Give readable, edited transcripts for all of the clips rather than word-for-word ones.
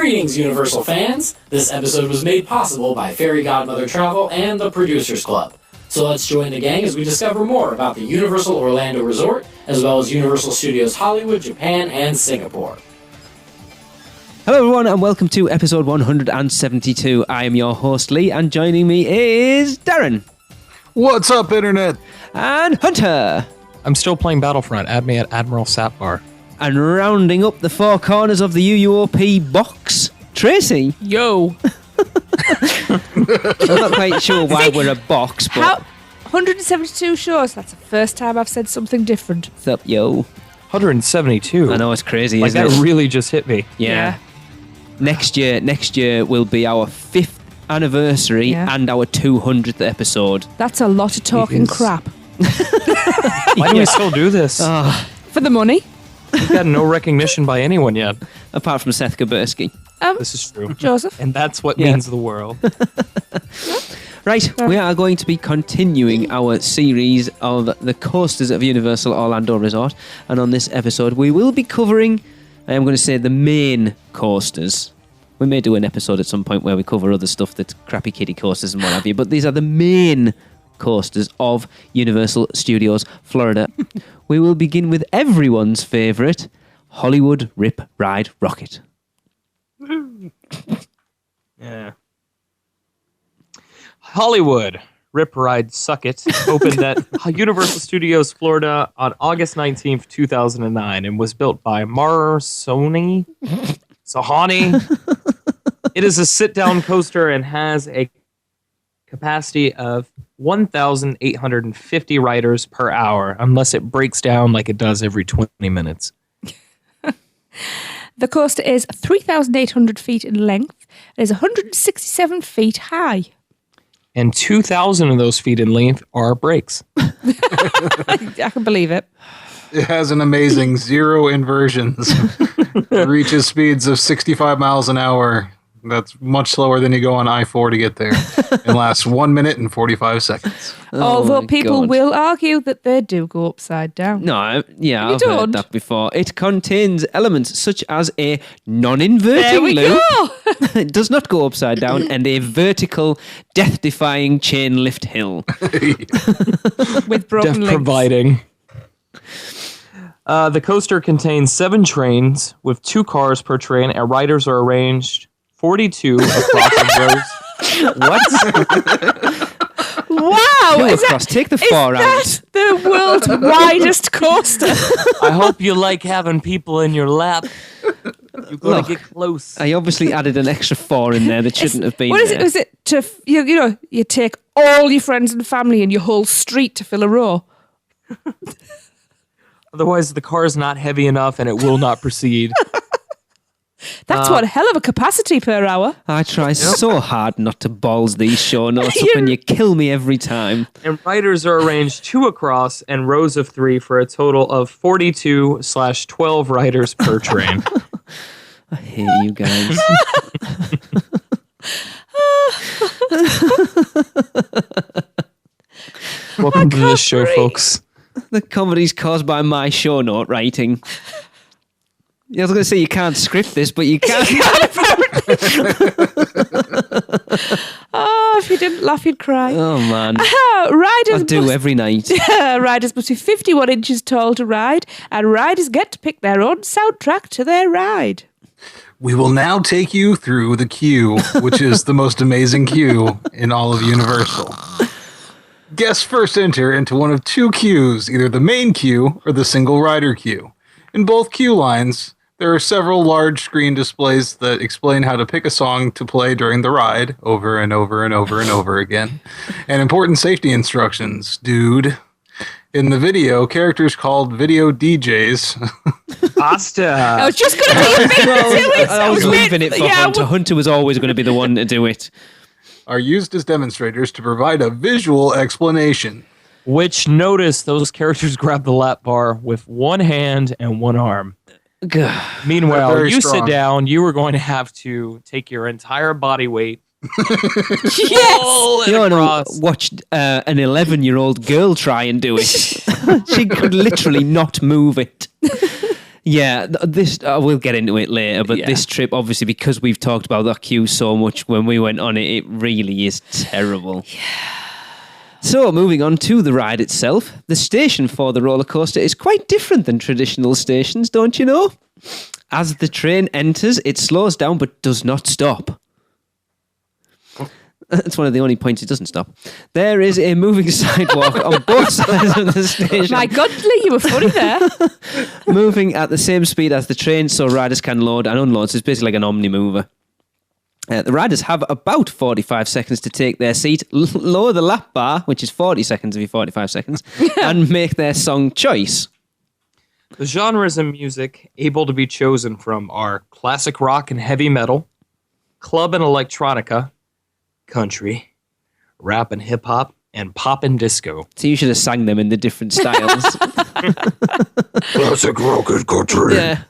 Greetings, Universal fans! This episode was made possible by Fairy Godmother Travel and the Producers Club. So let's join the gang as we discover more about the Universal Orlando Resort, as well as Universal Studios Hollywood, Japan, and Singapore. Hello everyone and welcome to episode 172. I am your host Lee and joining me is Darren. What's up, Internet? And Hunter. I'm still playing Battlefront. Add me at Admiral Sapbar. And rounding up the four corners of the UUOP box, Tracy. Yo. I'm not quite sure why we're a box, but... 172 shows. That's the first time I've said something different. What's up, yo? 172. I know, it's crazy, like isn't that it? really just hit me. Yeah. Next year will be our 5th anniversary and our 200th episode. That's a lot of talking crap. Why do we still do this? For the money. We've got no recognition by anyone yet. Apart from Seth Kabursky. This is true. Joseph. And that's what means the world. Right, we are going to be continuing our series of the coasters of Universal Orlando Resort. And on this episode, we will be covering, I am going to say, the main coasters. We may do an episode at some point where we cover other stuff that's crappy kiddie coasters and what have you. But these are the main coasters of Universal Studios Florida. We will begin with everyone's favourite, Hollywood Rip Ride Rocket. Yeah. Hollywood Rip Ride Suck It opened at Universal Studios Florida on August 19th, 2009 and was built by Sahani. It is a sit-down coaster and has a capacity of 1,850 riders per hour, unless it breaks down like it does every 20 minutes. The coaster is 3,800 feet in length. It is 167 feet high. And 2,000 of those feet in length are brakes. I can believe it. It has an amazing 0 inversions. It reaches speeds of 65 miles an hour. That's much slower than you go on I-4 to get there. It lasts 1 minute and 45 seconds. Although people will argue that they do go upside down. No, I've don't. heard that before. It contains elements such as a non-inverting loop. It does not go upside down, and a vertical, death-defying chain lift hill. With broken links. Providing. The coaster contains 7 trains with 2 cars per train, and riders are arranged 42 across the rows. What? Wow! Take the 4 out. Is that the world's widest coaster? I hope you like having people in your lap. You're going to get close. I obviously added an extra 4 in there that shouldn't have been What is there. it? Was it to, you take all your friends and family and your whole street to fill a row? Otherwise, the car is not heavy enough and it will not proceed. That's one hell of a capacity per hour. I try so hard not to balls these show notes up and you kill me every time. And riders are arranged 2 across and rows of 3 for a total of 42/12 riders per train. I hate you guys. Welcome to this show, folks. The comedy's caused by my show note writing. I was going to say you can't script this, but you can. Oh, if you didn't laugh, you'd cry. Oh, man. Riders I do every night. Riders must be 51 inches tall to ride, and riders get to pick their own soundtrack to their ride. We will now take you through the queue, which is the most amazing queue in all of Universal. Guests first enter into one of 2 queues, either the main queue or the single rider queue. In both queue lines, there are several large screen displays that explain how to pick a song to play during the ride over and over and over and over again. And important safety instructions, dude. In the video, characters called video DJs. Asta. I was just going to be a bit to it. I was leaving it for Hunter. Hunter was always going to be the one to do it. Are used as demonstrators to provide a visual explanation. Which, notice, those characters grab the lap bar with 1 hand and 1 arm. Meanwhile, you sit down, you are going to have to take your entire body weight. Yes! Watched an 11-year-old girl try and do it. She could literally not move it. Yeah, this we'll get into it later, but this trip, obviously, because we've talked about that queue so much when we went on it, it really is terrible. Yeah. So, moving on to the ride itself, the station for the roller coaster is quite different than traditional stations, don't you know? As the train enters, it slows down but does not stop. That's one of the only points it doesn't stop. There is a moving sidewalk on both sides of the station. My God, Lee, you were funny there. Moving at the same speed as the train so riders can load and unload. So it's basically like an omni-mover. The riders have about 45 seconds to take their seat, lower the lap bar, which is 40 seconds of your 45 seconds, and make their song choice. The genres in music able to be chosen from are classic rock and heavy metal, club and electronica, country, rap and hip-hop, and pop and disco. So you should have sang them in the different styles. Classic rock and country. Yeah.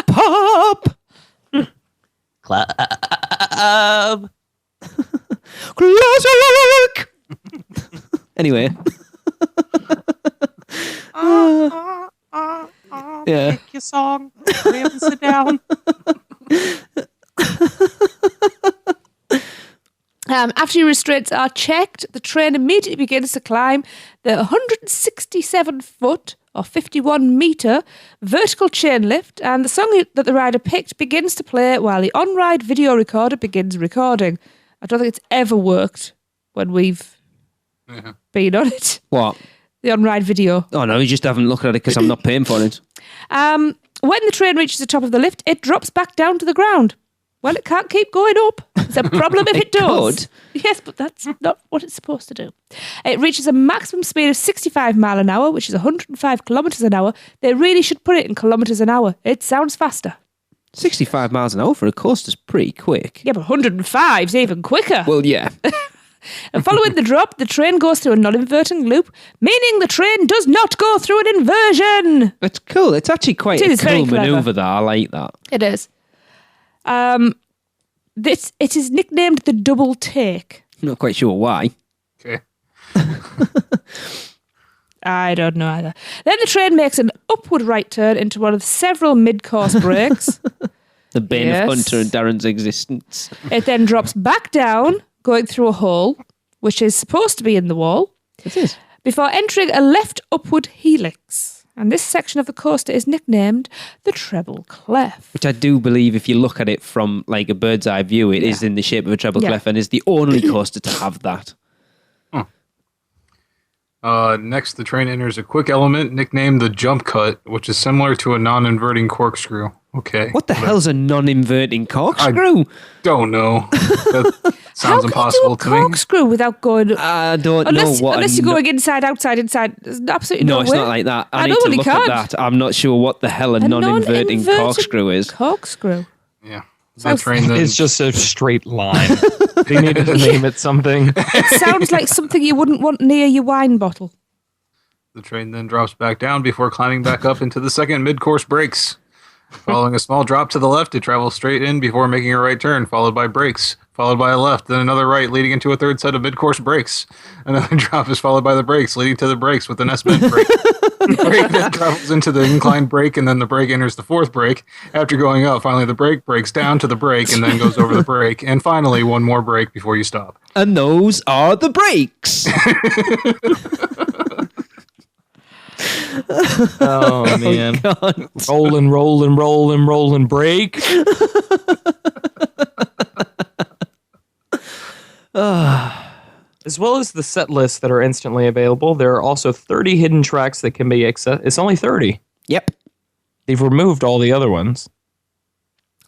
Pop! Club. Classic! Anyway. Yeah. Pick your song. Hurry up and sit down. After your restraints are checked, the train immediately begins to climb the 167 foot or 51 metre vertical chain lift, and the song that the rider picked begins to play while the on-ride video recorder begins recording. I don't think it's ever worked when we've been on it. What? The on-ride video. Oh no, you just haven't looked at it because I'm not paying for it. When the train reaches the top of the lift, it drops back down to the ground. Well, it can't keep going up. It's a problem if it does. Could. Yes, but that's not what it's supposed to do. It reaches a maximum speed of 65 mile an hour, which is 105 kilometres an hour. They really should put it in kilometres an hour. It sounds faster. 65 miles an hour for a coaster's pretty quick. Yeah, but 105's even quicker. Well, yeah. And following the drop, the train goes through a non-inverting loop, meaning the train does not go through an inversion. It's cool. It's actually quite It is a very cool clever. manoeuvre, that. I like that. It is. It is nicknamed the double take. Not quite sure why. Okay. I don't know either. Then the train makes an upward right turn into one of several mid-course breaks. The bane Yes. of Hunter and Darren's existence. It then drops back down, going through a hole, which is supposed to be in the wall, It is. before entering a left upward helix. And this section of the coaster is nicknamed the treble clef. Which I do believe, if you look at it from like a bird's eye view, it is in the shape of a treble Yeah. clef and is the only coaster to have that. Next, the train enters a quick element nicknamed the jump cut, which is similar to a non-inverting corkscrew. Okay. What the hell's a non-inverting corkscrew? Don't know. That How sounds can impossible you to do a corkscrew without going... I don't Unless, know what. unless you're going inside, outside, inside. There's absolutely no, No, it's way. not like that. I I need know to you look can't. at that. I'm not sure what the hell a non-inverting corkscrew is. Corkscrew. Yeah. The Sounds- train then It's just a straight line. They needed to name it something. It sounds like something you wouldn't want near your wine bottle. The train then drops back down before climbing back up into the second mid-course brakes. Following a small drop to the left, it travels straight in before making a right turn, followed by brakes, followed by a left, then another right, leading into a third set of mid-course brakes. Another drop is followed by the brakes, leading to the brakes with an S-bend brake. The brake then travels into the inclined brake, and then the brake enters the fourth brake. After going up, finally the brake breaks down to the brake and then goes over the brake. And finally, one more brake before you stop. And those are the brakes. Oh, man. God. Rolling, break. As well as the set lists that are instantly available, there are also 30 hidden tracks that can be accessed. It's only 30. Yep. They've removed all the other ones.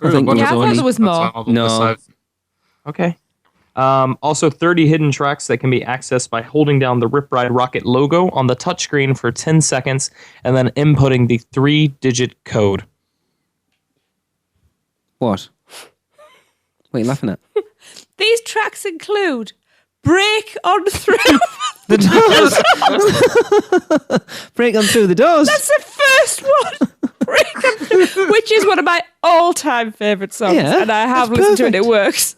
I think Yeah, I thought there was That's more. on all the No. lists I've- Okay. Also, 30 hidden tracks that can be accessed by holding down the Rip Ride Rocket logo on the touchscreen for 10 seconds and then inputting the 3-digit code. What? What are you laughing at? These tracks include Break on Through. The doors. Break on through the doors. That's the first one. Break on Through, which is one of my all-time favourite songs. Yeah, and I have that's listened to it. It perfect. works.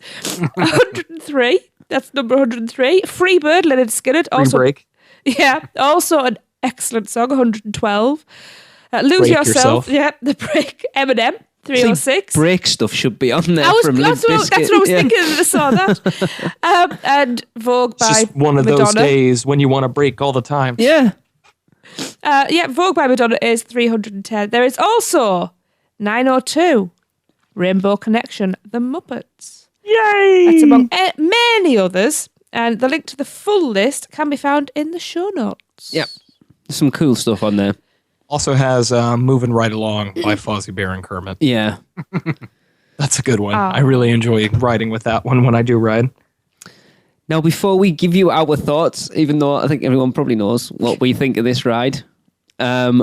103. That's number 103. Freebird, Leonard Skinner. Free break. Yeah, also an excellent song, 112. Lose Break yourself. yourself. Yeah, the break. Eminem, See, 306. break stuff should be on there from Limp That's what I was Bizkit. thinking when I saw that. And Vogue It's by just one of Madonna. those days when you want to break all the time. Yeah. Vogue by Madonna is 310. There is also 902, Rainbow Connection, The Muppets. Yay! That's among many others. And the link to the full list can be found in the show notes. Yep. Some cool stuff on there. Also has Moving Right Along by Fozzie Bear and Kermit. Yeah. That's a good one. Ah. I really enjoy riding with that one when I do ride. Now, before we give you our thoughts, even though I think everyone probably knows what we think of this ride,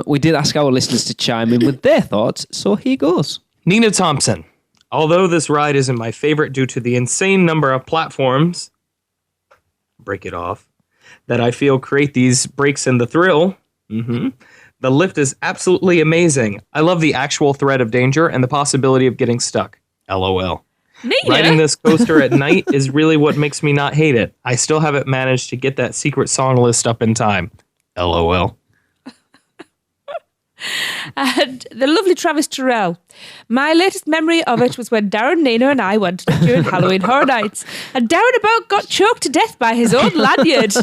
we did ask our listeners to chime in with their thoughts, so here goes. Nina Thompson. Although this ride isn't my favorite due to the insane number of platforms, break it off, that I feel create these breaks in the thrill, the lift is absolutely amazing. I love the actual threat of danger and the possibility of getting stuck. LOL. Nina? Riding this coaster at night is really what makes me not hate it. I still haven't managed to get that secret song list up in time. LOL. And the lovely Travis Terrell. My latest memory of it was when Darren, Nina, and I went during Halloween Horror Nights, and Darren about got choked to death by his own lanyard.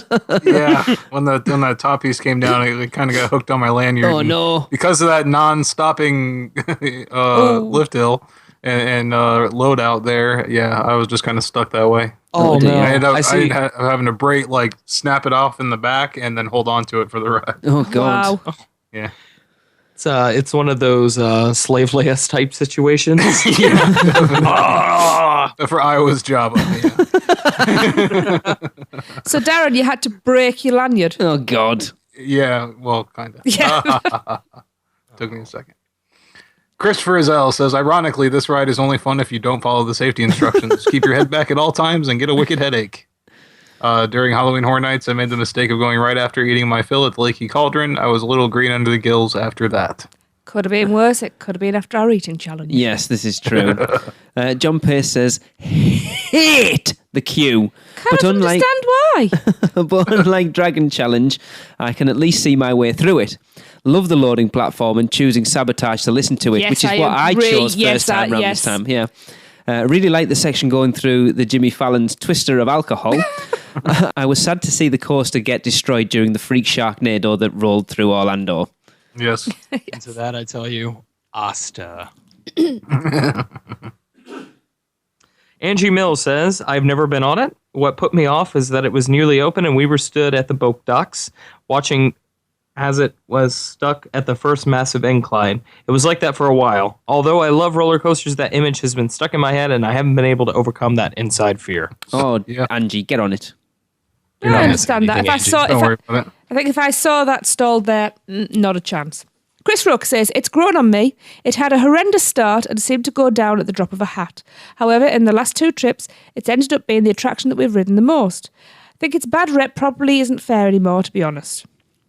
Yeah, when the top piece came down, it kind of got hooked on my lanyard. Oh, and no. Because of that non-stopping lift hill and load out there, yeah, I was just kind of stuck that way. Oh, dear. no. I ended up I see. having to break, like, snap it off in the back and then hold on to it for the ride. Oh, God. Wow. Yeah. It's one of those slave layers type situations. For Iowa's job. Yeah. So, Darren, you had to break your lanyard. Oh, God. Yeah, well, kind of. Yeah. Took me a second. Christopher Azell says, ironically, this ride is only fun if you don't follow the safety instructions. Keep your head back at all times and get a wicked headache. During Halloween Horror Nights, I made the mistake of going right after eating my fill at the Lakey Cauldron. I was a little green under the gills after that. Could have been worse. It could have been after our eating challenge. Yes, this is true. John Pace says, hate the queue. Can't understand why. But unlike Dragon Challenge, I can at least see my way through it. Love the loading platform and choosing Sabotage to listen to it, Yes, which is I what I agree. chose Yes, first time round yes. this time. Yeah. Really like the section going through the Jimmy Fallon's Twister of Alcohol. I was sad to see the coaster get destroyed during the freak Sharknado that rolled through Orlando. Yes. And to that I tell you, Asta. Angie Mills says, I've never been on it. What put me off is that it was nearly open and we were stood at the boat docks watching as it was stuck at the first massive incline. It was like that for a while. Although I love roller coasters, that image has been stuck in my head and I haven't been able to overcome that inside fear. Oh, Yeah. Angie, get on it. You're I not understand that. missing anything, Don't worry about it. I think if I saw that stalled there, not a chance. Chris Rook says, it's grown on me. It had a horrendous start and seemed to go down at the drop of a hat. However, in the last two trips, it's ended up being the attraction that we've ridden the most. I think its bad rep probably isn't fair anymore, to be honest.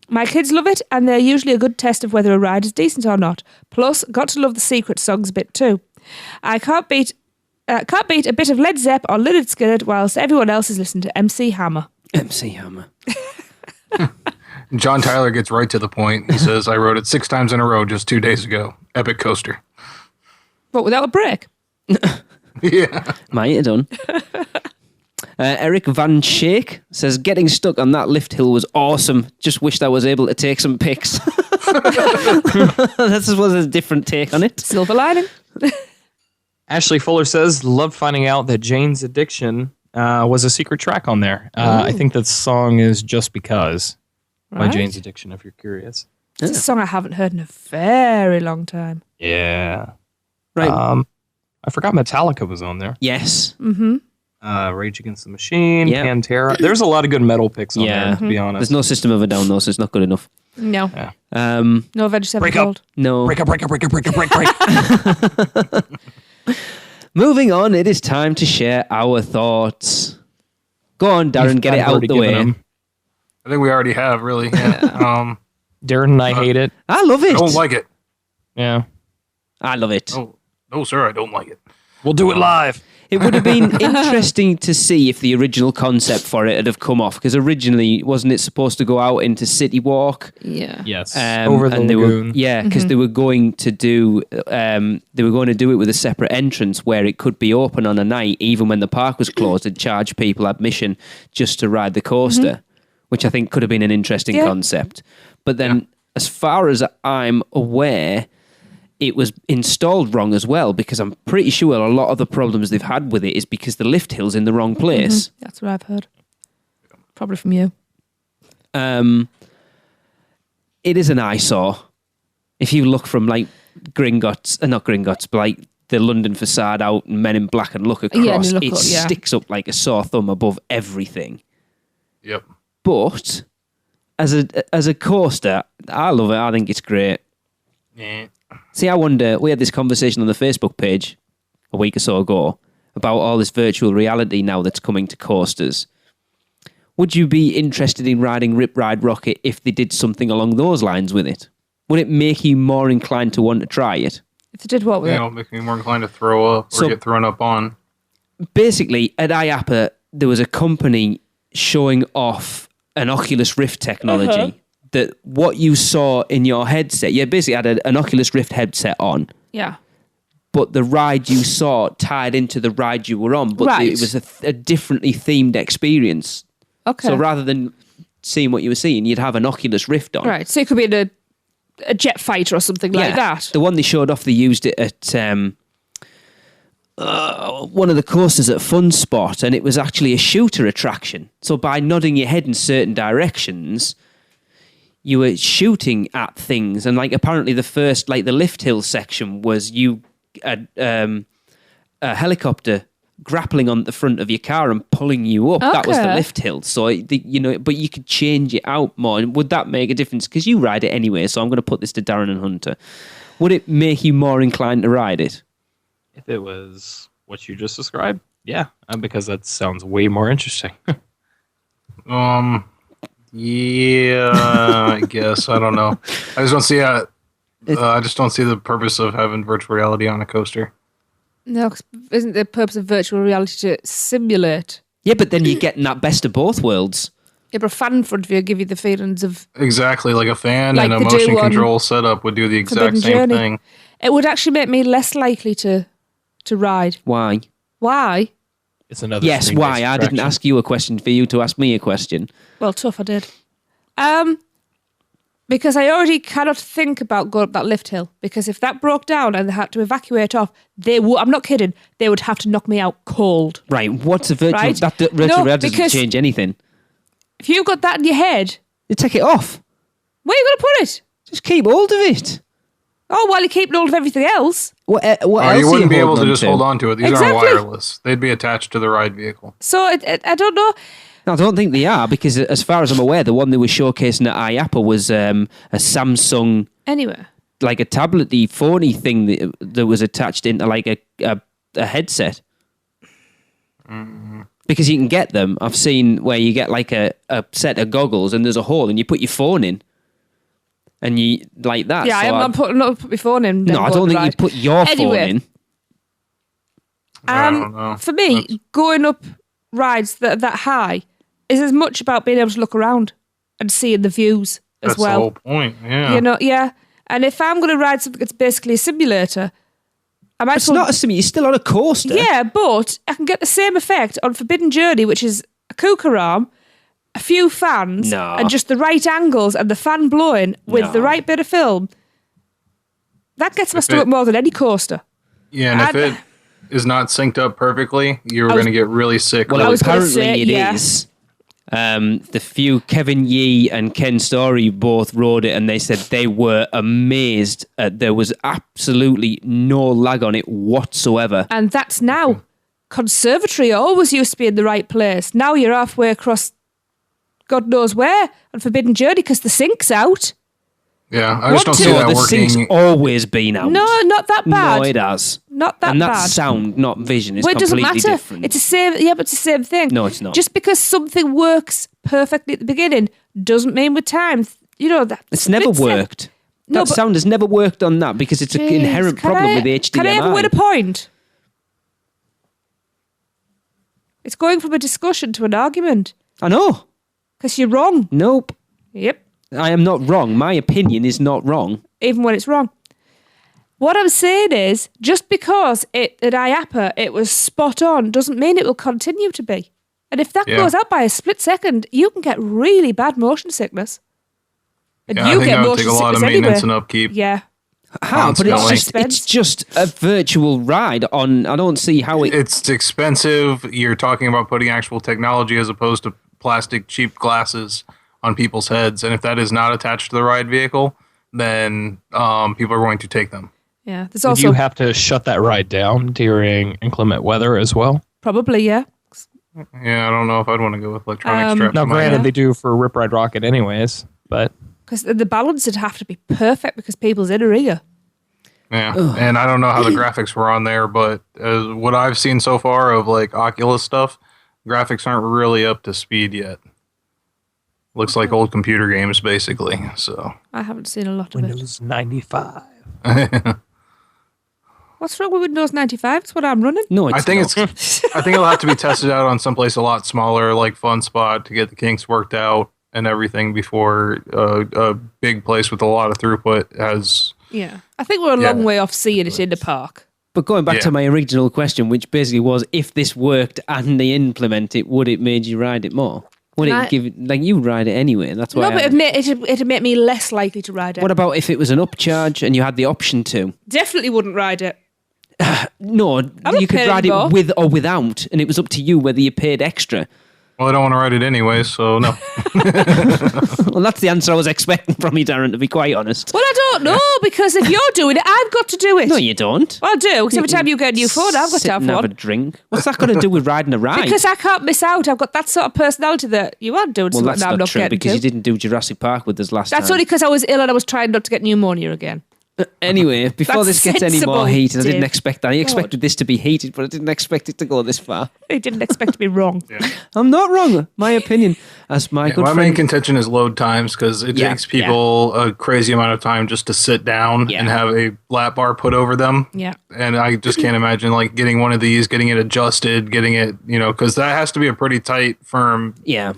My kids love it, and they're usually a good test of whether a ride is decent or not. Plus, got to love the secret songs a bit too. I can't beat a bit of Led Zepp or Lynyrd Skynyrd whilst everyone else is listening to MC Hammer. MC Hammer. John Tyler gets right to the point. He says, I rode it 6 times in a row just 2 days ago. Epic coaster. But without a break. Yeah. Might have done. Eric Van Shake says, getting stuck on that lift hill was awesome. Just wished I was able to take some pics. That was a different take on it. Silver lining. Ashley Fuller says, loved finding out that Jane's Addiction was a secret track on there. I think that song is Just Because by Right. Jane's Addiction, if you're curious. It's a song I haven't heard in a very long time. Yeah. Right. I forgot Metallica was on there. Yes. Mm-hmm. Rage Against the Machine, Yeah. Pantera. There's a lot of good metal picks on Yeah. there, to be honest. There's no System of a Down, though, so it's not good enough. No. Yeah. No Avenged Break up. Sevenfold. No. Break up. Moving on, it is time to share our thoughts. Go on, Darren, get it I've out already the given way. them. I think we already have, really. Yeah. Darren and I hate it. I love it. I don't like it. Yeah. I love it. No, sir, I don't like it. We'll do it live. It would have been interesting to see if the original concept for it had have come off, because originally wasn't it supposed to go out into City Walk? Yeah. Yes. Over the lagoon. Because they were going to do it with a separate entrance where it could be open on a night, even when the park was closed, and charge people admission just to ride the coaster, which I think could have been an interesting concept. But then, as far as I'm aware, it was installed wrong as well, because I'm pretty sure a lot of the problems they've had with it is because the lift hill's in the wrong place. That's what I've heard. Probably from you. It is an eyesore. If you look from like not Gringotts, but like the London facade out and Men in Black and look across, look it up, sticks up like a sore thumb above everything. Yep. But as a coaster, I love it. I think it's great. Yeah. See, I wonder, we had this conversation on the Facebook page a week or so ago about all this virtual reality now that's coming to coasters. Would you be interested in riding Rip Ride Rocket if they did something along those lines with it? Would it make you more inclined to want to try it? If they did what with it? It'll make me more inclined to throw up or get thrown up on. Basically, at IAPA, there was a company showing off an Oculus Rift technology that what you saw in your headset, you basically had an Oculus Rift headset on. Yeah. But the ride you saw tied into the ride you were on, but it was a differently themed experience. Okay. So rather than seeing what you were seeing, you'd have an Oculus Rift on. Right. So it could be in a jet fighter or something like that. The one they showed off, they used it at one of the coasters at Fun Spot, and it was actually a shooter attraction. So by nodding your head in certain directions, you were shooting at things. And like apparently the first, like the lift hill section was a helicopter grappling on the front of your car and pulling you up. That was the lift hill. So, but you could change it out more. And would that make a difference? Because you ride it anyway, so I'm going to put this to Darren and Hunter. Would it make you more inclined to ride it? If it was what you just described, yeah, because that sounds way more interesting. Yeah, I guess. I don't know. I just don't see I just don't see the purpose of having virtual reality on a coaster. No, 'cause isn't the purpose of virtual reality to simulate? Yeah, but then you're getting that best of both worlds. Yeah, but a fan in front of you give you the feelings of... Exactly, like a fan Like and a they do motion on control setup would do the exact Forbidden same Journey. thing. It would actually make me less likely to ride. Why? Why? It's another. Yes, why? I didn't ask you a question for you to ask me a question. Well, tough, I did. Because I already cannot think about going up that lift hill. Because if that broke down and they had to evacuate off, I'm not kidding, they would have to knock me out cold. Right, what's a virtual... Right? That virtual reality doesn't because change anything. If you've got that in your head, You take it off. where are you going to put it? Just keep hold of it. Oh, while you're keeping hold of everything else. What else are You wouldn't be able to holding just on hold on to it. These Exactly. aren't wireless. They'd be attached to the ride vehicle. So I don't know. No, I don't think they are, because as far as I'm aware, the one they were showcasing at IAPA was a Samsung, Anyway. like a tablet-y, phony thing that was attached into like a headset. Because you can get them. I've seen where you get like a set of goggles and there's a hole and you put your phone in. And you like that. Yeah, so I'm not putting my phone in. No, I don't think you put your phone in. I don't know. For me, going up rides that high is as much about being able to look around and seeing the views as That's well. the whole point. Yeah. You know, yeah. And if I'm going to ride something that's basically a simulator, I might It's not a simulator. You're still on a coaster. Yeah, but I can get the same effect on Forbidden Journey, which is a cooker arm, a few fans, No. and just the right angles and the fan blowing with the right bit of film. That gets my stomach more than any coaster. Yeah, and if it is not synced up perfectly, you're going to get really sick. Well, I was gonna apparently say, it yeah. is. The few Kevin Yee and Ken Story both rode it, and they said they were amazed. There was absolutely no lag on it whatsoever. And that's now. Conservatory always used to be in the right place. Now you're halfway across God knows where on Forbidden Journey because the sink's out. Yeah, I just don't see So that the working. sink's always been out. No, not that bad. No, it has. Not that And bad. that's sound, not vision. It's Well, it doesn't completely matter. different. It's the same. Yeah, but it's the same thing. No, it's not. Just because something works perfectly at the beginning doesn't mean with time, you know that. It's never split second- worked. No, That but- sound has never worked on that because it's an Jeez, inherent can problem I- with the HDMI. Can I ever win a point? It's going from a discussion to an argument. I know. Because you're wrong. Nope. Yep. I am not wrong. My opinion is not wrong. Even when it's wrong. What I'm saying is, just because at IAPA it was spot on doesn't mean it will continue to be. And if that goes out by a split second, you can get really bad motion sickness. And I think that would take a lot of maintenance and upkeep. Yeah. How? But Constantly. it's just a virtual ride on. I don't see how it. It's expensive. You're talking about putting actual technology as opposed to plastic cheap glasses on people's heads. And if that is not attached to the ride vehicle, then people are going to take them. Yeah. There's Would also you have to shut that ride down during inclement weather as well? probably, yeah. Yeah, I don't know if I'd want to go with electronic straps. Now, to my granted, head. they do for Rip Ride Rocket anyways, but Because the balance would have to be perfect because people's in her ear. Yeah, and I don't know how the graphics were on there, but what I've seen so far of like Oculus stuff, graphics aren't really up to speed yet. Looks like old computer games, basically. So I haven't seen a lot of it. Windows 95. What's wrong with Windows 95? It's what I'm running. No, it's I think not. I think it'll have to be tested out on someplace a lot smaller, like FunSpot, to get the kinks worked out and everything before a big place with a lot of throughput has. Yeah. I think we're a long way off seeing it in the park. But going back to Yeah. my original question, which basically was, if this worked and they implement it, would it made you ride it more? Would And it give like you ride it anyway? That's why. No, but it'd make me less likely to ride it. What about if it was an upcharge and you had the option to? Definitely wouldn't ride it. No, not you could paying ride it more. with or without, and it was up to you whether you paid extra. Well, I don't want to write it anyway, so no. Well, that's the answer I was expecting from you, Darren, to be quite honest. Well, I don't know, because if you're doing it, I've got to do it. No, you don't. I do, because every time you get a new phone, I've got Sit to have and have a one. drink. What's that got to do with riding a ride? Because I can't miss out. I've got that sort of personality that you aren't doing well, something that's that I'm not not true getting because to. you didn't do Jurassic Park with us last time. That's only because I was ill and I was trying not to get pneumonia again. Anyway, before That's this gets any sensible, more heated, I didn't Dave. expect that. I expected this to be heated, but I didn't expect it to go this far. I didn't expect to be wrong. I'm not wrong. My opinion, as my good My main friend. contention is load times because it Yeah, takes people a crazy amount of time just to sit down Yeah. and have a lap bar put over them. Yeah. And I just can't imagine like getting one of these, getting it adjusted, getting it, because that has to be a pretty tight, firm Yeah.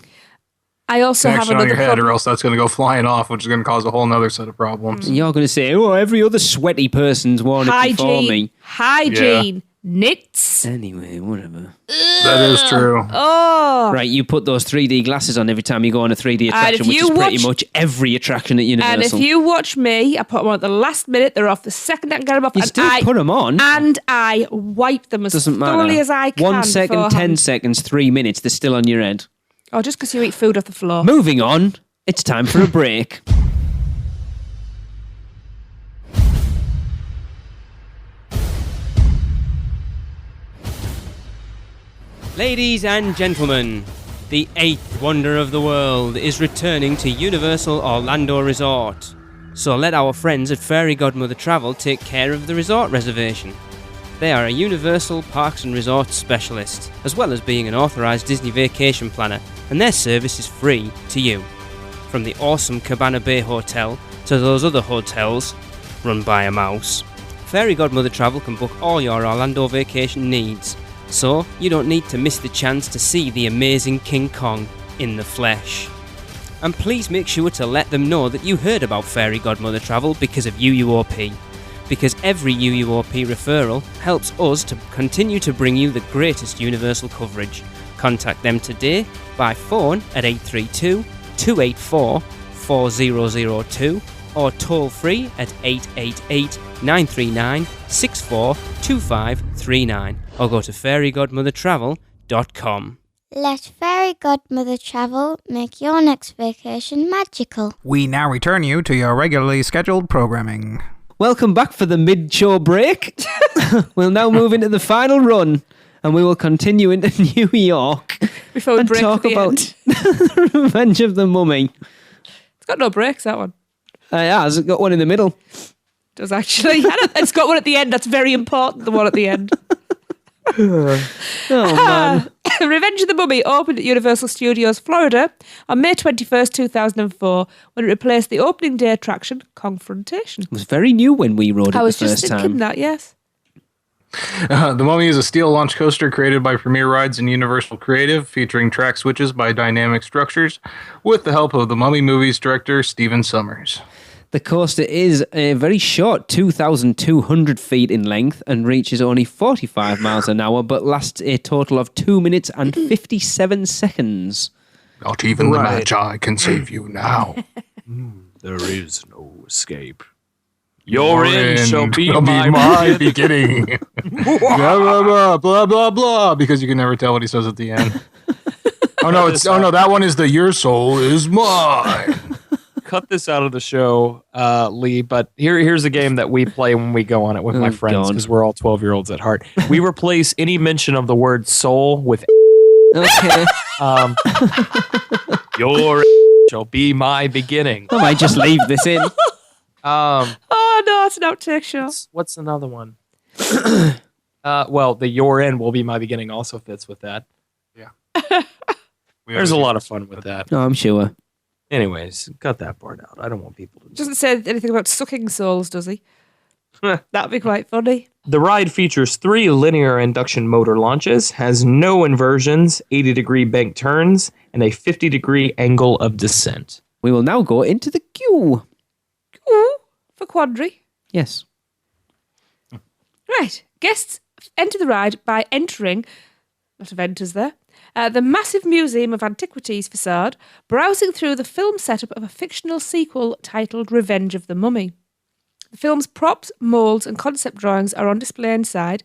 I also have connection on another your head, problem. or else that's going to go flying off, which is going to cause a whole nother set of problems. You're going to say, oh, every other sweaty person's worn it before me. Hygiene. Knits. Anyway, whatever. That is true. Oh. Right, you put those 3D glasses on every time you go on a 3D if attraction, which you is pretty watch- much every attraction at And Universal. if you watch me, I put them on at the last minute. They're off the second I can get them off. You and still I, put them on. And I wipe them as Doesn't matter. thoroughly as I can. 1 second, 10 beforehand. seconds, 3 minutes, they're still on your head. Oh, just because you eat food off the floor. Moving on, it's time for a break. Ladies and gentlemen, the 8th wonder of the world is returning to Universal Orlando Resort. So let our friends at Fairy Godmother Travel take care of the resort reservation. They are a Universal Parks and Resorts specialist, as well as being an authorised Disney vacation planner, and their service is free to you. From the awesome Cabana Bay Hotel to those other hotels run by a mouse, Fairy Godmother Travel can book all your Orlando vacation needs. So, you don't need to miss the chance to see the amazing King Kong in the flesh. And please make sure to let them know that you heard about Fairy Godmother Travel because of UUOP. Because every UUOP referral helps us to continue to bring you the greatest Universal coverage. Contact them today by phone at 832-284-4002 or toll free at 888-939-642539 or go to fairygodmothertravel.com. Let Fairy Godmother Travel make your next vacation magical. We now return you to your regularly scheduled programming. Welcome back for the mid-show break. We'll now move into the final run and we will continue into New York Before we and break talk for the about end. the Revenge of the Mummy. It's got no breaks, that one. Yeah, has it got one in the middle? Does actually. It's got one at the end. That's very important, the one at the end. Oh, man. Revenge of the Mummy opened at Universal Studios, Florida on May 21st, 2004, when it replaced the opening day attraction, Confrontation. It was very new when we rode it I was the just first thinking time. that, yes. The Mummy is a steel launch coaster created by Premier Rides and Universal Creative, featuring track switches by Dynamic Structures, with the help of the Mummy movies director Stephen Sommers. The coaster is a very short 2,200 feet in length and reaches only 45 miles an hour, but lasts a total of 2 minutes and 57 seconds. Not even the Magi can save you now. There is no escape. Your end shall be my my beginning. Blah, blah, blah, blah, blah, blah, because you can never tell what he says at the end. That one is the your soul is mine. Cut this out of the show, Lee, but here's a game that we play when we go on it with my friends, because we're all 12-year-olds at heart. We replace any mention of the word soul with Okay. Your shall be my beginning. I might just leave this in. Oh no, it's an outtake show. What's another one? Well, the your end will be my beginning also fits with that. Yeah. There's a lot of fun with that. No, I'm sure. Anyways, cut that part out. I don't want people to. Doesn't say anything about sucking souls, does he? That'd be quite funny. The ride features 3 linear induction motor launches, has no inversions, 80-degree bank turns, and a 50-degree angle of descent. We will now go into the queue. Ooh, for Quandary. Yes. Right. Guests enter the ride by entering, a lot of enters there, the massive Museum of Antiquities facade, browsing through the film setup of a fictional sequel titled Revenge of the Mummy. The film's props, moulds, and concept drawings are on display inside,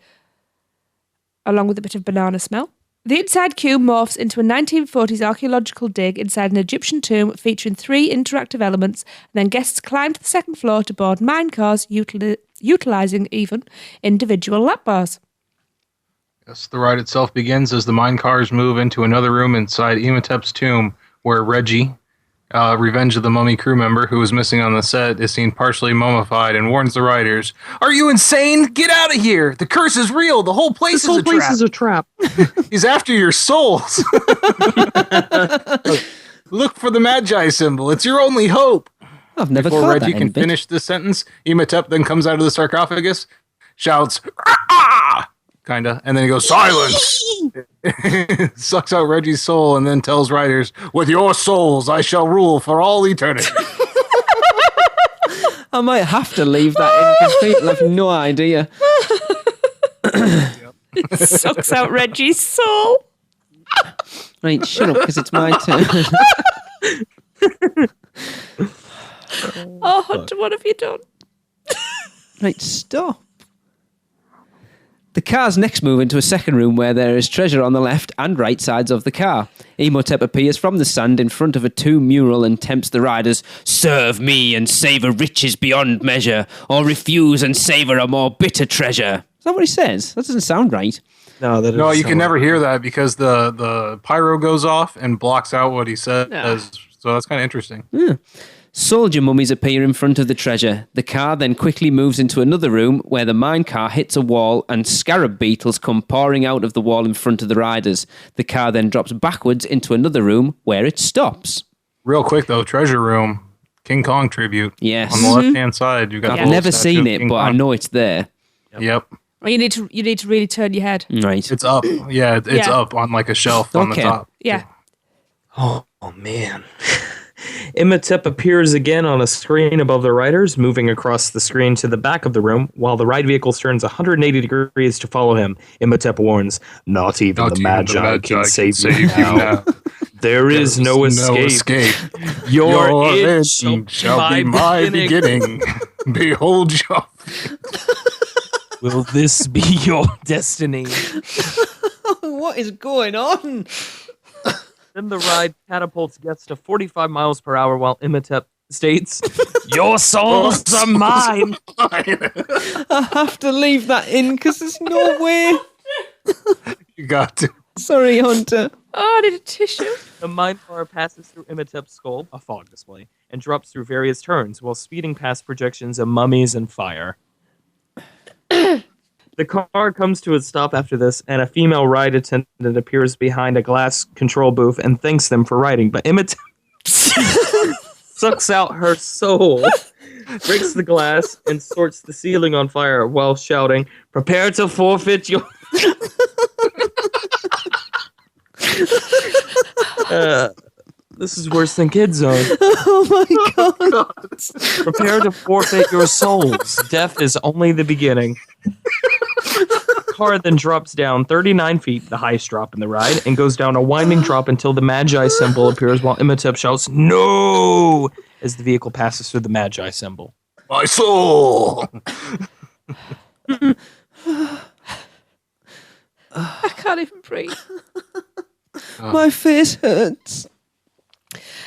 along with a bit of banana smell. The inside queue morphs into a 1940s archaeological dig inside an Egyptian tomb featuring 3 interactive elements, and then guests climb to the second floor to board mine cars, utilising even individual lap bars. Yes, the ride itself begins as the mine cars move into another room inside Imhotep's tomb, where Reggie, Revenge of the Mummy crew member who was missing on the set, is seen partially mummified and warns the riders, "Are you insane? Get out of here! The curse is real! The whole place is a trap! He's after your souls! Look for the Magi symbol. It's your only hope!" I've never Before caught Reggie that can bit. finish this sentence, Imhotep then comes out of the sarcophagus, shouts, "Ah!" Kinda, and then he goes, "Silence!" Sucks out Reggie's soul and then tells riders, "With your souls I shall rule for all eternity." I might have to leave that in because people have no idea. It sucks out Reggie's soul. Right, shut up because it's my turn. Oh, Hunter, what have you done? Right, stop. The cars next move into a second room where there is treasure on the left and right sides of the car. Imhotep appears from the sand in front of a tomb mural and tempts the riders, "Serve me and savour riches beyond measure, or refuse and savour a more bitter treasure." Is that what he says? That doesn't sound right. No, No, you can never hear that because the pyro goes off and blocks out what he says. Yeah. So that's kind of interesting. Soldier mummies appear in front of the treasure. The car then quickly moves into another room where the mine car hits a wall and scarab beetles come pouring out of the wall in front of the riders. The car then drops backwards into another room where it stops. Real quick though, treasure room, King Kong tribute. Yes. On the left-hand side, you got. I've the little never statue seen of it, King but I Kong. know it's there. Yep, Well, you need to really turn your head. Right. it's up. Yeah, it's Yeah. up on like a shelf on the Okay. top. Yeah. Oh man. Imhotep appears again on a screen above the riders, moving across the screen to the back of the room, while the ride vehicle turns 180 degrees to follow him. Imhotep warns, "Not even the Magi can save you now. There is no escape. Your end shall be my beginning. Behold your." Will this be your destiny?" What is going on? Then the ride catapults guests to 45 miles per hour while Imhotep states, "Your souls are mine." I have to leave that in because there's no way. You got to. Sorry, Hunter. Oh, I need a tissue. The mine car passes through Imhotep's skull, a fog display, and drops through various turns while speeding past projections of mummies and fire. The car comes to a stop after this, and a female ride attendant appears behind a glass control booth and thanks them for riding, but Imhotep sucks out her soul breaks the glass, and sorts the ceiling on fire while shouting, "Prepare to forfeit your..." This is worse than Kid Zone. Oh my god. Prepare to forfeit your souls. Death is only the beginning. The car then drops down 39 feet, the highest drop in the ride, and goes down a winding drop until the Magi symbol appears while Imhotep shouts, "No!" as the vehicle passes through the Magi symbol. My soul! I can't even breathe. My face hurts.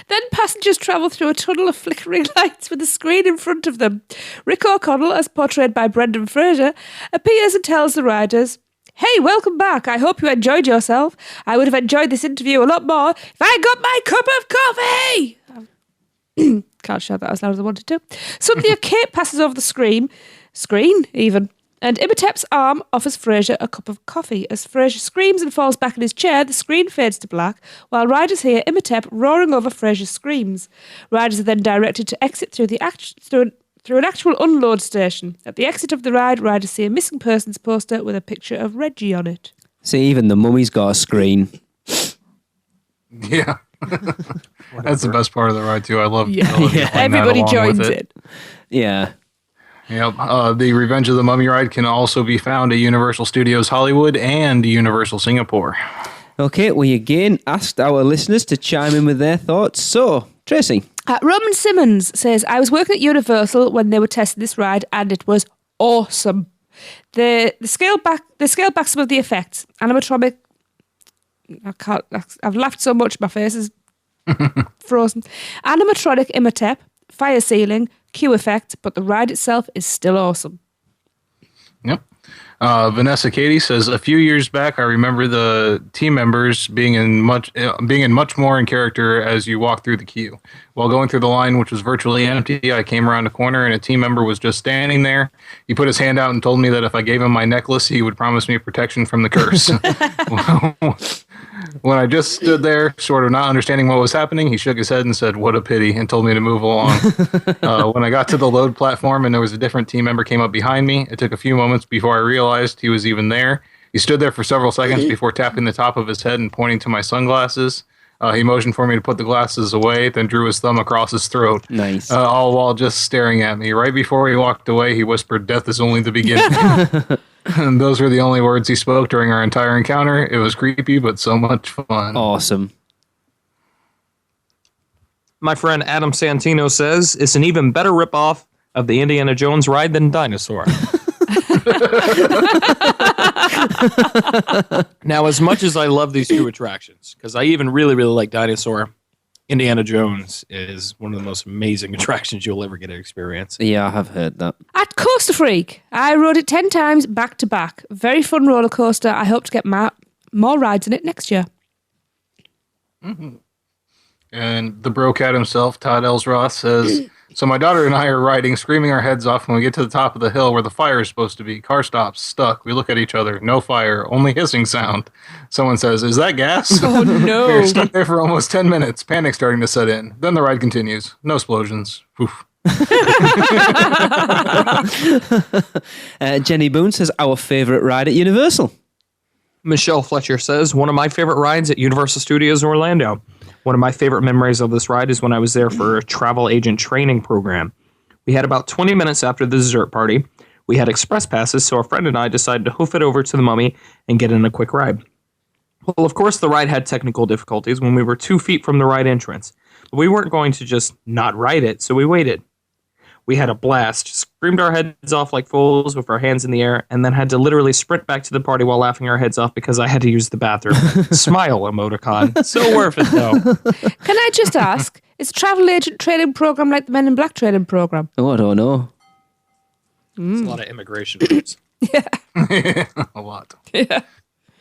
Then passengers travel through a tunnel of flickering lights with a screen in front of them. Rick O'Connell, as portrayed by Brendan Fraser, appears and tells the riders, "Hey, welcome back. I hope you enjoyed yourself. I would have enjoyed this interview a lot more if I got my cup of coffee." Can't shout that as loud as I wanted to. Suddenly a cape passes over the screen even, and Imhotep's arm offers Fraser a cup of coffee. As Fraser screams and falls back in his chair, the screen fades to black, while riders hear Imhotep roaring over Fraser's screams. Riders are then directed to exit through an actual unload station. At the exit of the ride, riders see a missing persons poster with a picture of Reggie on it. See, even the mummy's got a screen. Yeah. That's the best part of the ride, too. I love Everybody joins it. Yeah. Yep. The Revenge of the Mummy ride can also be found at Universal Studios Hollywood and Universal Singapore. Okay, we again asked our listeners to chime in with their thoughts. So, Tracy. Roman Simmons says, "I was working at Universal when they were testing this ride and it was awesome. They scaled back some of the effects. Animatronic..." I've laughed so much my face is frozen. "Animatronic Imhotep, fire ceiling, Q effect, but the ride itself is still awesome." Yep. Vanessa Katie says, "A few years back, I remember the team members being in much more in character as you walk through the queue. While going through the line, which was virtually empty, I came around a corner and a team member was just standing there. He put his hand out and told me that if I gave him my necklace, he would promise me protection from the curse. When I just stood there, sort of not understanding what was happening, he shook his head and said, 'What a pity,' and told me to move along. When I got to the load platform and there was a different team member came up behind me, it took a few moments before I realized he was even there. He stood there for several seconds before tapping the top of his head and pointing to my sunglasses. He motioned for me to put the glasses away, then drew his thumb across his throat. Nice. All while just staring at me. Right before he walked away, he whispered, 'Death is only the beginning.' And those were the only words he spoke during our entire encounter. It was creepy, but so much fun." Awesome. My friend Adam Santino says, "It's an even better ripoff of the Indiana Jones ride than Dinosaur." Now, as much as I love these two attractions, because I even really, really like Dinosaur, Indiana Jones is one of the most amazing attractions you'll ever get to experience. Yeah, I have heard that. At Coaster Freak, I rode it 10 times back to back. Very fun roller coaster. I hope to get more rides in it next year. Mm-hmm. And the bro cat himself, Todd Ellsroth, says, "So my daughter and I are riding, screaming our heads off when we get to the top of the hill where the fire is supposed to be. Car stops, stuck. We look at each other. No fire, only hissing sound. Someone says, 'Is that gas?' Oh, no. We're stuck there for almost 10 minutes. Panic starting to set in. Then the ride continues. No explosions. Oof." Jenny Boone says, "Our favourite ride at Universal." Michelle Fletcher says, "One of my favorite rides at Universal Studios Orlando. One of my favorite memories of this ride is when I was there for a travel agent training program. We had about 20 minutes after the dessert party. We had express passes, so a friend and I decided to hoof it over to the Mummy and get in a quick ride. Well, of course, the ride had technical difficulties when we were 2 feet from the ride entrance. But we weren't going to just not ride it, so we waited. We had a blast, screamed our heads off like fools with our hands in the air, and then had to literally sprint back to the party while laughing our heads off because I had to use the bathroom. Smile emoticon. So worth it, though." Can I just ask, is a travel agent training program like the Men in Black training program? Oh, I don't know. It's a lot of immigration rules. A lot. Yeah.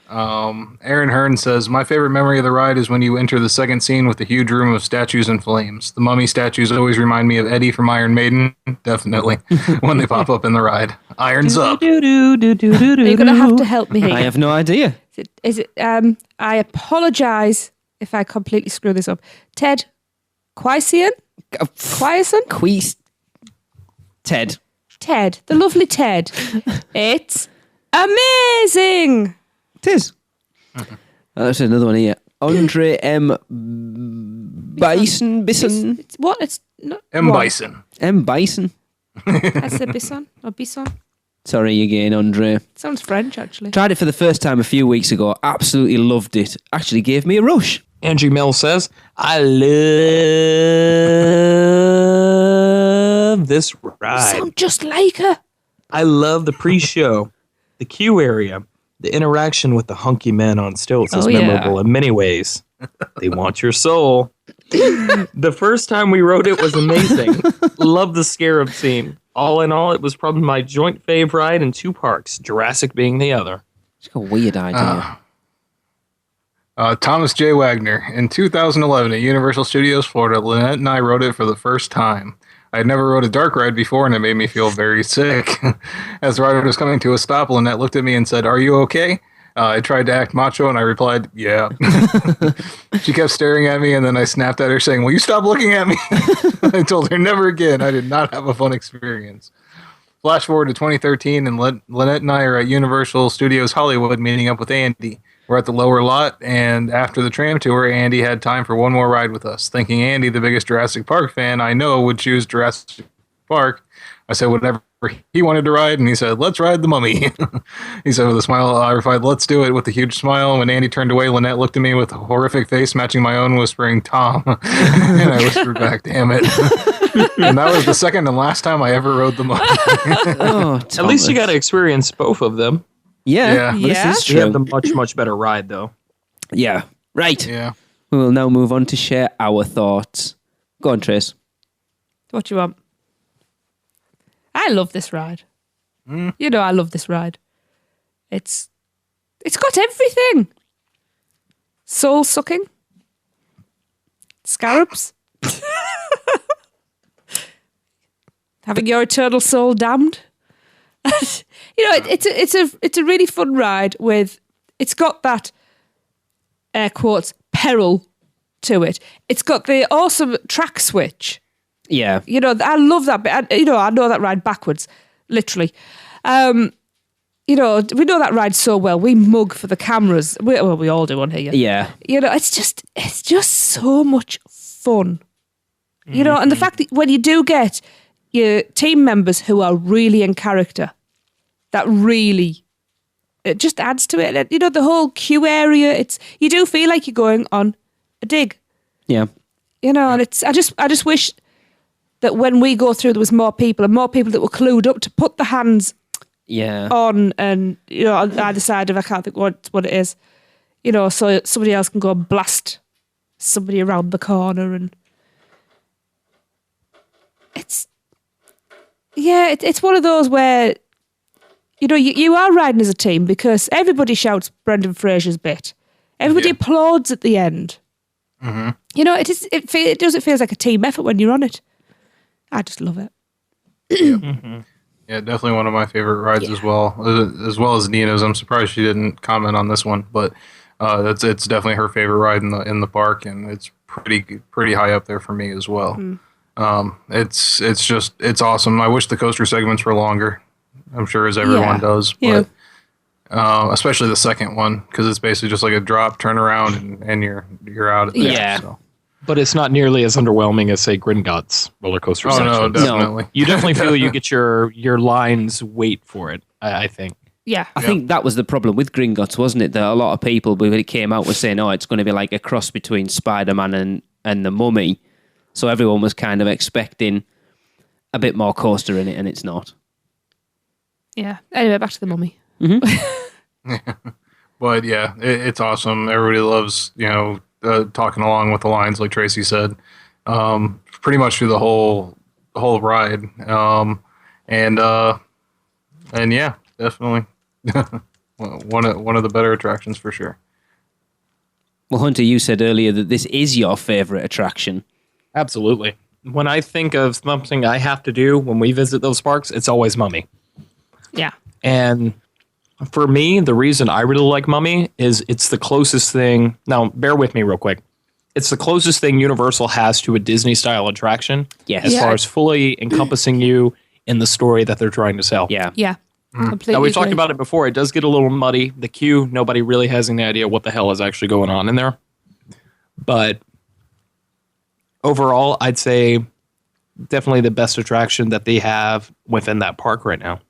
Aaron Hearn says, "My favorite memory of the ride is when you enter the second scene with the huge room of statues and flames. The mummy statues always remind me of Eddie from Iron Maiden, definitely, when they pop up in the ride. Irons up." You're going to have to help me here. I have no idea. Is it I apologise if I completely screw this up. Ted Quaison? Quaison? Ted. Ted, the lovely Ted. It's amazing. It is. That's another one here. Andre M. Bison. It's what? It's not M. what? Bison. M. Bison. I said Bison or Bison. Sorry again, Andre. Sounds French, actually. Tried it for the first time a few weeks ago. Absolutely loved it. Actually gave me a rush. Angie Mills says, I love this You ride. sound just like her. I love the pre-show, the queue area, the interaction with the hunky men on stilts is Oh, yeah. memorable in many ways. They want your soul. The first time we rode it was amazing. Love the scarab scene. All in all, it was probably my joint fave ride in 2 parks, Jurassic being the other. It's a weird idea. Thomas J. Wagner. In 2011 at Universal Studios Florida, Lynette and I rode it for the first time. I had never rode a dark ride before, and it made me feel very sick. As the ride was coming to a stop, Lynette looked at me and said, "Are you okay?" I tried to act macho, and I replied, "Yeah." She kept staring at me, and then I snapped at her, saying, "Will you stop looking at me?" I told her, "Never again. I did not have a fun experience." Flash forward to 2013, and Lynette and I are at Universal Studios Hollywood meeting up with Andy. We're at the lower lot, and after the tram tour, Andy had time for one more ride with us. Thinking Andy, the biggest Jurassic Park fan I know, would choose Jurassic Park, I said whatever he wanted to ride, and he said, "Let's ride the Mummy." He said with a smile. I replied, "Let's do it," with a huge smile. When Andy turned away, Lynette looked at me with a horrific face matching my own, whispering, "Tom." And I whispered back, "Damn it." And that was the second and last time I ever rode the Mummy. Oh, At least you got to experience both of them. Yeah, Yeah. well, Yeah. this is You have true. the much, much better ride, though. Yeah, right. Yeah. We will now move on to share our thoughts. Go on, Trace. What do you want? I love this ride. You know I love this ride. It's got everything. Soul sucking. Scarabs. Having your eternal soul damned. It's a really fun ride with. It's got that air quotes peril to it. It's got the awesome track switch. Yeah. You know, I love that bit. I know that ride backwards, literally. We know that ride so well. We mug for the cameras. We all do on here. Yeah. You know, it's just so much fun. You know, and the fact that when you do get your team members who are really in character, that really, it just adds to it. You know, the whole queue area, you do feel like you're going on a dig. Yeah. You know, and I just wish that when we go through, there was more people that were clued up to put the hands Yeah. on, and you know, on either side of, I can't think what it is, you know, so somebody else can go and blast somebody around the corner, and it's one of those where, you know, you are riding as a team because everybody shouts Brendan Fraser's bit, everybody applauds at the end. Mm-hmm. You know, it feels like a team effort when you're on it. I just love it. Yeah, definitely one of my favorite rides as well as Nina's. I'm surprised she didn't comment on this one, but it's definitely her favorite ride in the park, and it's pretty high up there for me as well. It's awesome. I wish the coaster segments were longer. I'm sure as everyone does, but especially the second one, because it's basically just like a drop, turn around, and you're out of there. Yeah. So. But it's not nearly as underwhelming as, say, Gringotts roller coaster Oh section. no, definitely. You definitely feel you get your lines weight for it, I think. Yeah. I think that was the problem with Gringotts, wasn't it? That a lot of people, when it came out, were saying, "Oh, it's going to be like a cross between Spider-Man and the Mummy." So everyone was kind of expecting a bit more coaster in it, and it's not. Yeah. Anyway, back to the Mummy. But yeah, it's awesome. Everybody loves, talking along with the lines, like Tracy said, pretty much through the whole ride. And yeah, definitely one of the better attractions for sure. Well, Hunter, you said earlier that this is your favorite attraction. Absolutely. When I think of something I have to do when we visit those parks, it's always Mummy. Yeah. And for me, the reason I really like Mummy is it's the closest thing. Now, bear with me real quick. It's the closest thing Universal has to a Disney-style attraction. Yes. As Yeah. far as fully encompassing you in the story that they're trying to sell. Yeah. Yeah. Completely. Now, we talked agree. about it before. It does get a little muddy. The queue, nobody really has any idea what the hell is actually going on in there. But overall, I'd say definitely the best attraction that they have within that park right now.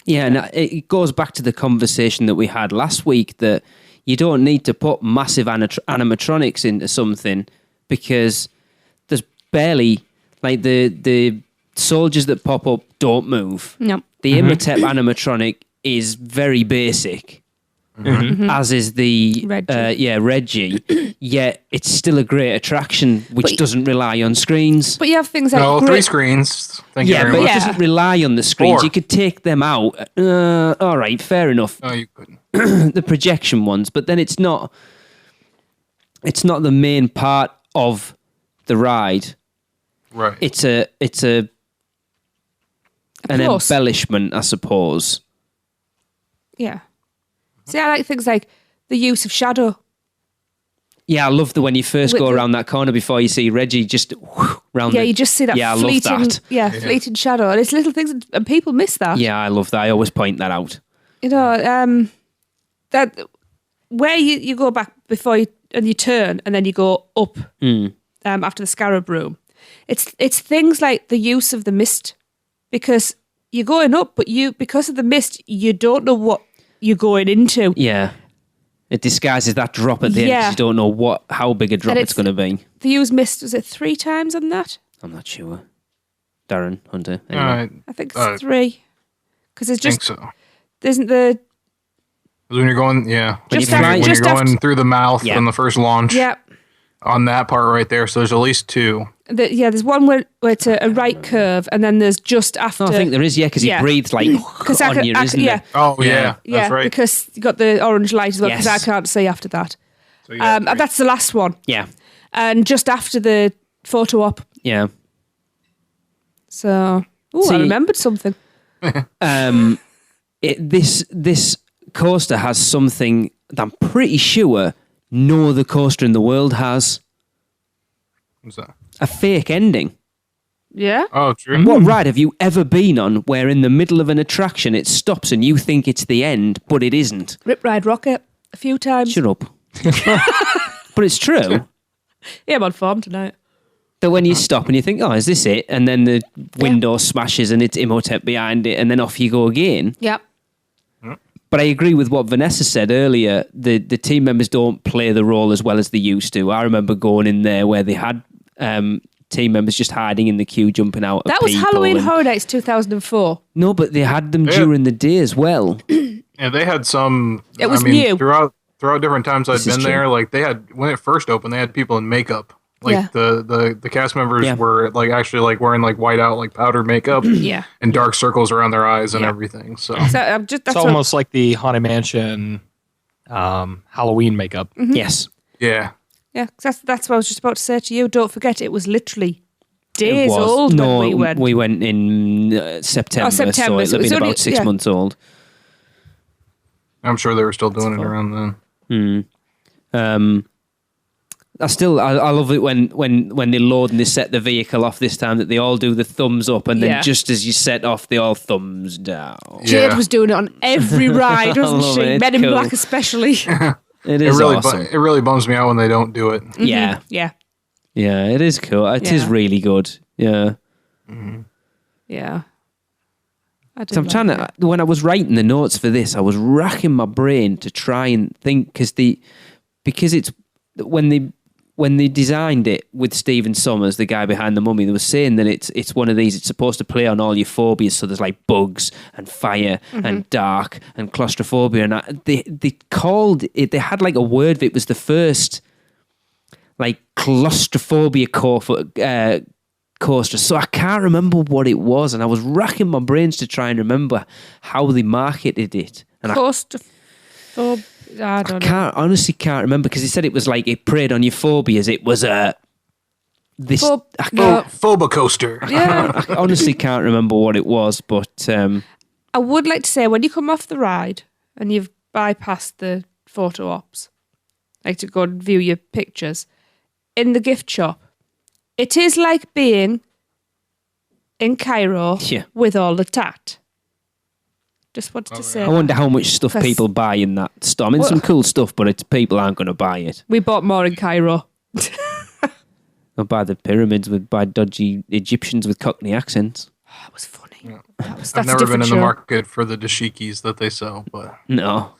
Yeah, and it goes back to the conversation that we had last week that you don't need to put massive animatronics into something because there's barely, like the soldiers that pop up don't move. No. The Imhotep animatronic is very basic, as is the Reggie. Yet it's still a great attraction, which But- doesn't rely on screens. But you have things like No, great- 3 screens. Thank you Yeah, very but much. it doesn't rely on the screens. 4. You could take them out. All right, fair enough. No, you couldn't. The projection ones, but then it's not the main part of the ride. Right. It's an plus. embellishment, I suppose. Yeah. See, I like things like the use of shadow. Yeah, I love the when you first With go the- around that corner before you see Reggie just round. Yeah, you just see that Yeah, I fleeting, love that. fleeting shadow, and it's little things, and people miss that. Yeah, I love that. I always point that out. You know, that where you go back before you and you turn, and then you go up after the scarab room. It's things like the use of the mist, because you're going up, but because of the mist, you don't know what you're going into. Yeah, it disguises that drop at the end. 'Cause Yeah. you don't know how big a drop And it's going to be. They use mist. Was it 3 times on that? I'm not sure. Darren Hunter. Anyway. I I think it's 3. Because it's think just so. isn't the 'Cause when you're going, yeah. When Just you fly- when just you're going after- through the mouth Yeah. on the first launch on that part right there. So there's at least 2. there's one where it's a right curve, and then there's just after. No, I think there is, yeah, because he Yeah. breathes like on you, isn't yeah, it? Oh, Yeah. yeah. yeah, That's right. because you got the orange light as well. Because Yes. I can't see after that. So you got 3. That's the last one, Yeah, and just after the photo op. yeah. So, I See- remembered something. This coaster has something that I'm pretty sure no other coaster in the world has. What's that? A fake ending. Yeah, Oh, true. What ride have you ever been on where in the middle of an attraction it stops and you think it's the end, but it isn't? Rip Ride Rocket a few times. Shut up. But it's true Yeah, I'm on form tonight. that when you stop and you think, oh, is this it? And then the window smashes and it's Imhotep behind it and then off you go again. Yeah, But I agree with what Vanessa said earlier. The team members don't play the role as well as they used to. I remember going in there where they had team members just hiding in the queue, jumping out. that at was people Halloween and- Horror Nights 2004. No, but they had them Yeah. during the day as well. Yeah, they had some. It was I mean, new. throughout different times I'd This is been true. there. Like they had when it first opened, they had people in makeup. Like Yeah. the cast members Yeah. were like actually like wearing like white out like powdered makeup Yeah, and dark circles around their eyes and Yeah. everything. So so I'm just It's that's what, almost like the Haunted Mansion Halloween makeup. Yes. yeah, yeah. 'Cause that's what I was just about to say to you. Don't forget, it was literally days It was. old No, when we went. in September, so September, it'll so it have was been only- about 6 yeah. months old. I'm sure they were still doing it around then. I love it when they load and they set the vehicle off this time that they all do the thumbs up and then Yeah. just as you set off they all thumbs down. Jade Yeah. was doing it on every ride, wasn't love she? it. Men in Cool. Black especially. It It is really awesome. it really bums me out when they don't do it. Yeah. Yeah, Yeah, it is cool. It is Yeah. really good. Yeah. yeah. I did So I'm like trying that. to, when I was writing the notes for this, I was racking my brain to try and think because it's when they designed it with Stephen Sommers, the guy behind the Mummy, they were saying that it's one of these. It's supposed to play on all your phobias. So there's like bugs and fire and dark and claustrophobia, and they called it. They had like a word. It was the first like claustrophobia coaster. So I can't remember what it was, and I was racking my brains to try and remember how they marketed it. And I don't know. honestly can't remember because he said it was like it preyed on your phobias. It was this. Phob- I, can't, no. Phoba coaster. Yeah, I honestly can't remember what it was, but I would like to say when you come off the ride and you've bypassed the photo ops, like to go and view your pictures in the gift shop, it is like being in Cairo Yeah. with all the tat. Just wanted to say I wonder how much stuff 'Cause- people buy in that store. I mean, some cool stuff, but people aren't going to buy it. we bought more in Cairo. They'll buy the pyramids by dodgy Egyptians with Cockney accents. That was funny. Yeah. That's I've a never been different in the show. market for the dashikis that they sell, but No.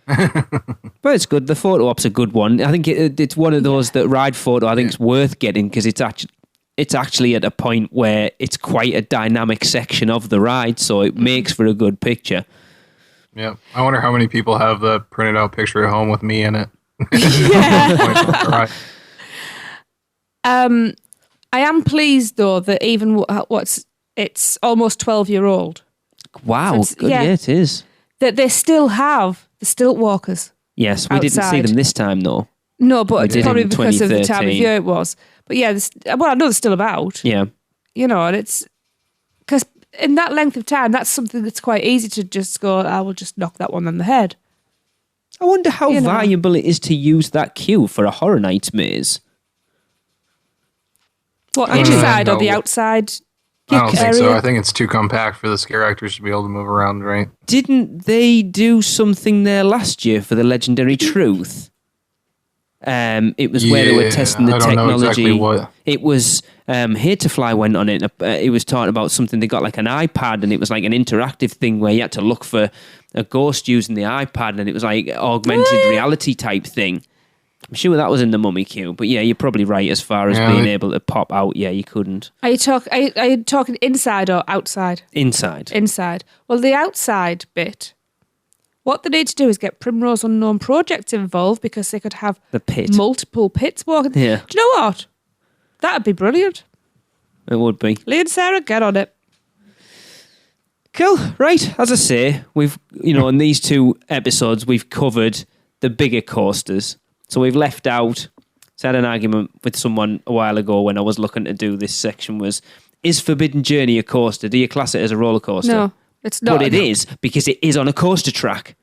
But it's good. The photo op's a good one. I think it's one of those that ride photo I think it's worth getting because it's actually at a point where it's quite a dynamic section of the ride, so it makes for a good picture. yeah. I wonder how many people have the printed out picture at home with me in it. Yeah. I am pleased though that even it's almost 12-year-old Wow, So it's- good. yeah. Yeah, it is. that they still have the stilt walkers. Yes, we didn't see Outside. them this time though. No, but did probably in because of the time of 2013. year it was. But yeah, well, I know they're still about. Yeah. You know, and it's because in that length of time, that's something that's quite easy to just go. I will just knock that one on the head. I wonder how You know. valuable it is to use that queue for a Horror Nights maze. What don't inside or know. the outside? I don't think so. area? I think it's too compact for the scare actors to be able to move around, right? Didn't they do something there last year for the Legendary Truth? It was where they were Yeah, testing the I don't know technology. exactly what. It was Here to Fly went on it. It was talking about something. They got like an iPad, and it was like an interactive thing where you had to look for a ghost using the iPad, and it was like augmented reality type thing. I'm sure that was in the Mummy queue, but yeah, you're probably right as far as Yeah, being they- able to pop out. Yeah, you couldn't Are you talking inside or outside? inside. Inside. Well, the outside bit. What they need to do is get Primrose Unknown Projects involved because they could have The pit. multiple pits walking. Yeah. Do you know what? That'd be brilliant. It would be. Lee and Sarah, get on it. Cool. Right. As I say, we've, in these two episodes, we've covered the bigger coasters. So we've left out, so I had an argument with someone a while ago when I was looking to do this section is Forbidden Journey a coaster? Do you class it as a roller coaster? No, it's not. But it is, because it is on a coaster track.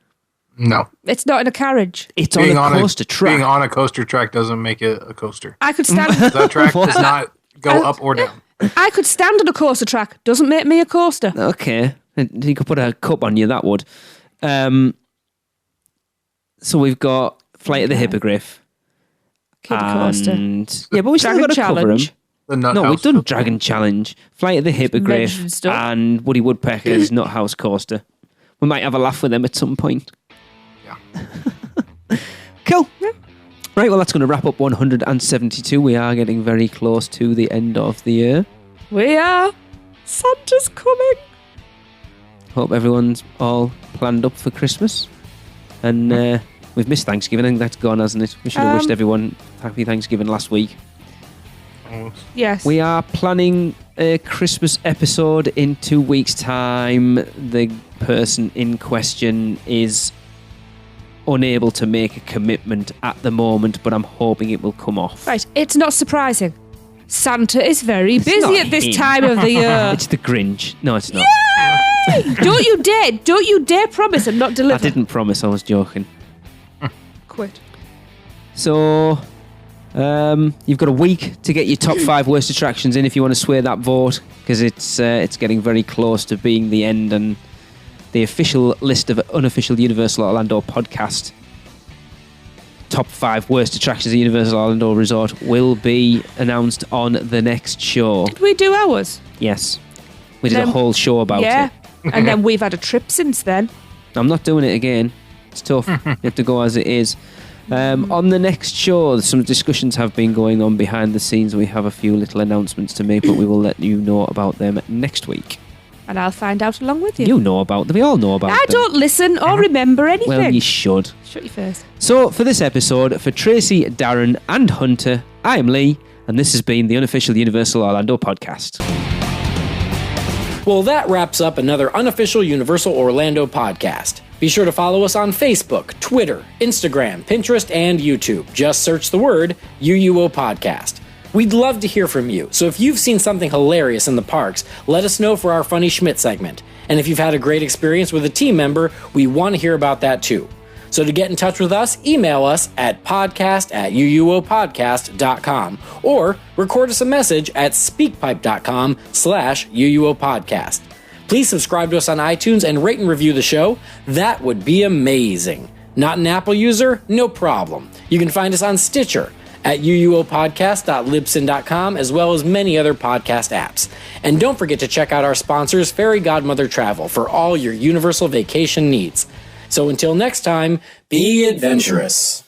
No. It's not in a carriage. It's on a coaster track. Being on a coaster track doesn't make it a coaster. I could stand. That track does not go up or down. I could stand on a coaster track. Doesn't make me a coaster. Okay. You could put a cup on you, that would. So we've got Flight of the Hippogriff. Kid coaster. Yeah, but we still Dragon got to cover them. Challenge. The Nut No, House we've done coaster. Dragon Challenge, Flight of the Hippogriff, mentioned stuff. and Woody Woodpecker's Nut House Coaster. We might have a laugh with them at some point. Yeah. Cool. Right, well, that's going to wrap up 172. We are getting very close to the end of the year. We are. Santa's coming. Hope everyone's all planned up for Christmas. And we've missed Thanksgiving. I think that's gone, hasn't it? We should have wished everyone happy Thanksgiving last week. Yes. We are planning a Christmas episode in 2 weeks' time. The person in question is unable to make a commitment at the moment, but I'm hoping it will come off. Right. It's not surprising. Santa is very not busy at this him. time of the year. It's the Grinch. No, it's not. Don't you dare promise and not I deliver. didn't promise, I was joking. Quit. So, you've got a week to get your top 5 worst attractions in if you want to sway that vote, because it's getting very close to being the end, and the official list of unofficial Universal Orlando podcast top 5 worst attractions at Universal Orlando Resort will be announced on the next show. Did we do ours? Yes. We did a Then- whole show about yeah. it. And then we've had a trip since then. I'm not doing it again. It's tough. You have to go as it is. On the next show, some discussions have been going on behind the scenes. We have a few little announcements to make, but we will let you know about them next week. And I'll find out along with you. You know about them. We all know about them. I don't listen or remember anything. Well, you should. Shut your face. So, for this episode, for Tracy, Darren, and Hunter, I am Lee, and this has been the unofficial Universal Orlando podcast. Well, that wraps up another unofficial Universal Orlando podcast. Be sure to follow us on Facebook, Twitter, Instagram, Pinterest, and YouTube. Just search the word UUO Podcast. We'd love to hear from you, so if you've seen something hilarious in the parks, let us know for our Funny Schmidt segment. And if you've had a great experience with a team member, we want to hear about that too. So to get in touch with us, email us at podcast@uuopodcast.com or record us a message at speakpipe.com/uuopodcast. Please subscribe to us on iTunes and rate and review the show. That would be amazing. Not an Apple user? No problem. You can find us on Stitcher, at uuopodcast.libsyn.com, as well as many other podcast apps. And don't forget to check out our sponsors, Fairy Godmother Travel, for all your Universal vacation needs. So until next time, be adventurous.